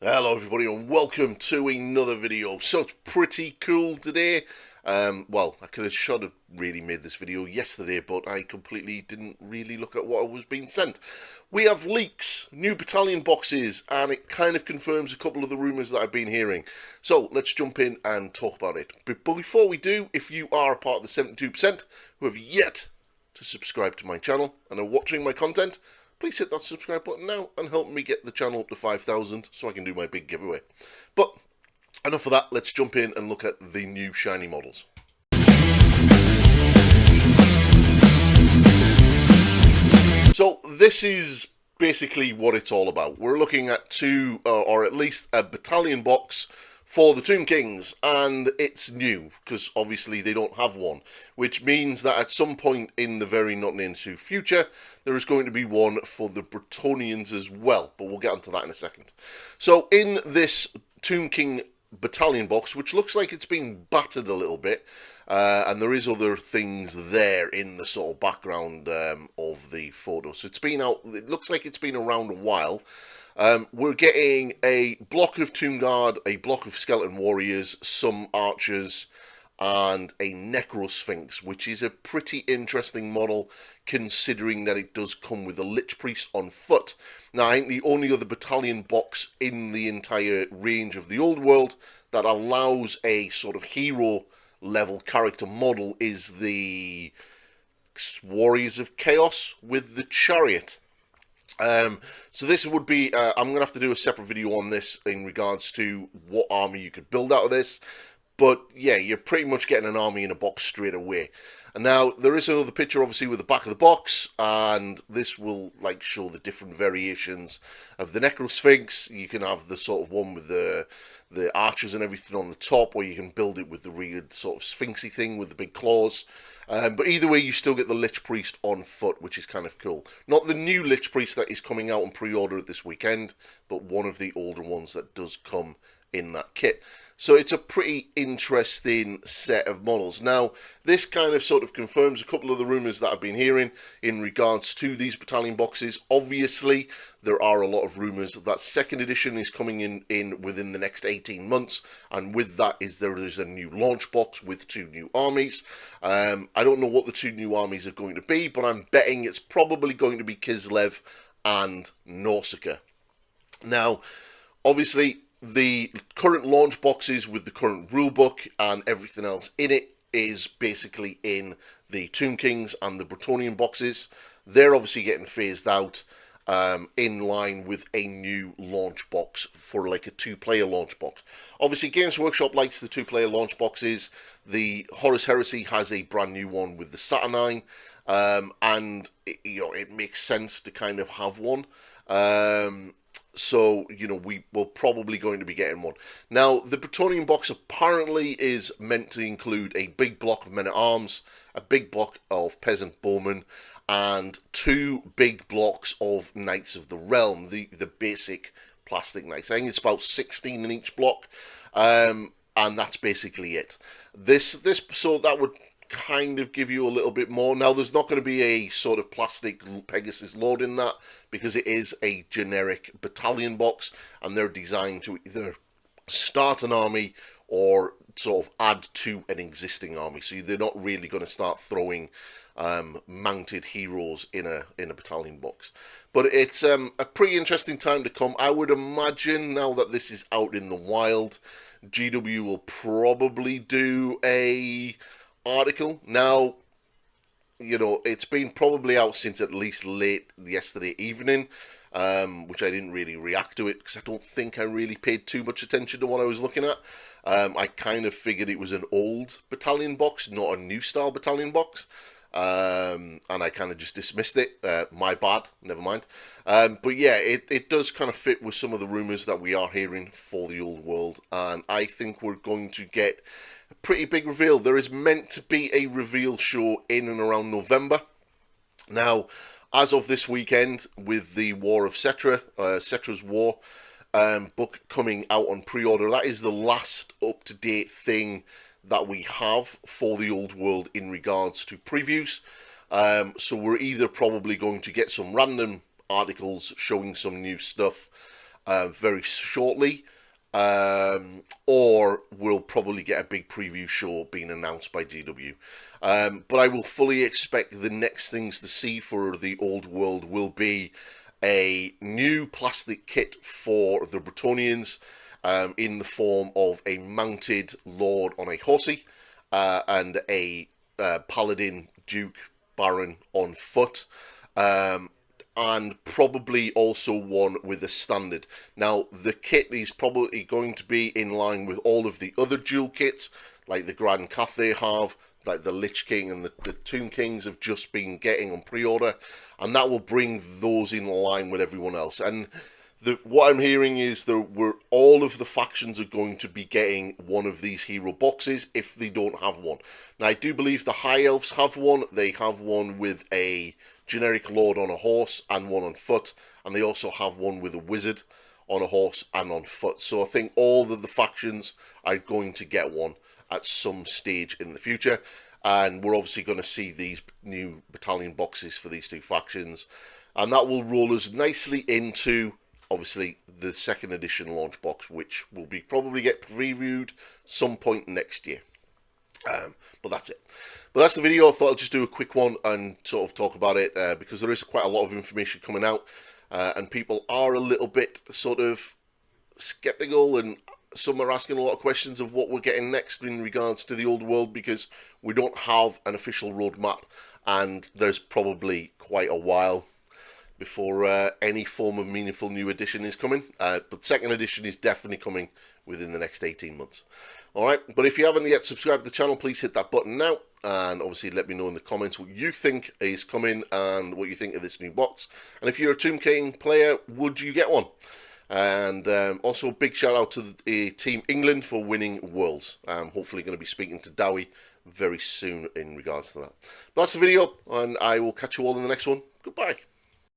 Hello everybody and welcome to another video. So it's pretty cool today. Well, I should have really made this video yesterday, but I completely didn't really look at what was being sent. We have leaks, new battalion boxes, and it kind of confirms a couple of the rumours that I've been hearing. So let's jump in and talk about it. But before we do, if you are a part of the 72% who have yet to subscribe to my channel and are watching my content, please hit that subscribe button now and help me get the channel up to 5,000 so I can do my big giveaway. But enough of that, let's jump in and look at the new shiny models. So this is basically what it's all about. We're looking at two, or at least a battalion box for the Tomb Kings, and it's new because obviously they don't have one, which means that at some point in the very not near future there is going to be one for the Bretonnians as well, but we'll get onto that in a second. So in this Tomb King battalion box, which looks like it's been battered a little bit, and there is other things there in the sort of background of the photo, so it's been out, it looks like it's been around a while. We're getting a block of Tomb Guard, a block of Skeleton Warriors, some Archers, and a Necrosphinx, which is a pretty interesting model considering that it does come with a Lich Priest on foot. Now, I think the only other battalion box in the entire range of the old world that allows a sort of hero level character model is the Warriors of Chaos with the Chariot. So this would be, I'm going to have to do a separate video on this in regards to what army you could build out of this. But yeah, you're pretty much getting an army in a box straight away. And now there is another picture obviously with the back of the box, and this will like show the different variations of the Necrosphinx. You can have the sort of one with the archers and everything on the top, or you can build it with the real sort of sphinxy thing with the big claws. But either way, you still get the Lich Priest on foot, which is kind of cool. Not the new Lich Priest that is coming out on pre-order this weekend, but one of the older ones that does come in that kit. So it's a pretty interesting set of models. Now, this kind of sort of confirms a couple of the rumours that I've been hearing in regards to these battalion boxes. Obviously, there are a lot of rumours that second edition is coming in within the next 18 months, and with that there is a new launch box with two new armies. I don't know what the two new armies are going to be, but I'm betting it's probably going to be Kislev and Nausicaa. Now, obviously, the current launch boxes with the current rulebook and everything else in it is basically in the Tomb Kings and the Bretonnian boxes. They're obviously getting phased out in line with a new launch box for like a two-player launch box. Obviously, Games Workshop likes the two-player launch boxes. The Horus Heresy has a brand new one with the Saturnine, and it makes sense to kind of have one. So, we're probably going to be getting one. Now, the Bretonnian box apparently is meant to include a big block of men-at-arms, a big block of peasant bowmen, and two big blocks of Knights of the Realm, the basic plastic knights. I think it's about 16 in each block, and that's basically it. So that would kind of give you a little bit more. Now, there's not going to be a sort of plastic Pegasus load in that because it is a generic battalion box, and they're designed to either start an army or sort of add to an existing army. So they're not really going to start throwing mounted heroes in a battalion box. But it's a pretty interesting time to come. I would imagine now that this is out in the wild, GW will probably do a article. Now, it's been probably out since at least late yesterday evening, which I didn't really react to it because I don't think I really paid too much attention to what I was looking at. I kind of figured it was an old battalion box, not a new style battalion box, and I kind of just dismissed it. My bad, never mind. But yeah, it does kind of fit with some of the rumours that we are hearing for the old world, and I think we're going to get a pretty big reveal. There is meant to be a reveal show in and around November. Now, as of this weekend, with the War of Cetra, Cetra's War book coming out on pre-order, that is the last up-to-date thing that we have for the old world in regards to previews. So we're either probably going to get some random articles showing some new stuff, very shortly, or we'll probably get a big preview show being announced by GW. But I will fully expect the next things to see for the old world will be a new plastic kit for the Bretonnians, in the form of a mounted lord on a horsey, and a paladin, duke, baron on foot, and probably also one with a standard. Now, the kit is probably going to be in line with all of the other dual kits, like the Grand Cathay have, like the Lich King and the Tomb Kings have just been getting on pre-order, and that will bring those in line with everyone else. And what I'm hearing is that all of the factions are going to be getting one of these hero boxes if they don't have one. Now, I do believe the High Elves have one. They have one with a generic lord on a horse and one on foot, and they also have one with a wizard on a horse and on foot. So I think all of the factions are going to get one at some stage in the future, and we're obviously going to see these new battalion boxes for these two factions, and that will roll us nicely into obviously the second edition launch box, which will be probably get previewed some point next year. But that's it. But that's the video. I thought I'd just do a quick one and sort of talk about it, because there is quite a lot of information coming out, and people are a little bit sort of skeptical, and some are asking a lot of questions of what we're getting next in regards to the old world, because we don't have an official roadmap, and there's probably quite a while before any form of meaningful new edition is coming. But second edition is definitely coming within the next 18 months. Alright, but if you haven't yet subscribed to the channel, please hit that button now, and obviously let me know in the comments what you think is coming and what you think of this new box. And if you're a Tomb King player, would you get one? And also a big shout out to Team England for winning Worlds. I'm hopefully going to be speaking to Dowie very soon in regards to that. But that's the video, and I will catch you all in the next one. Goodbye.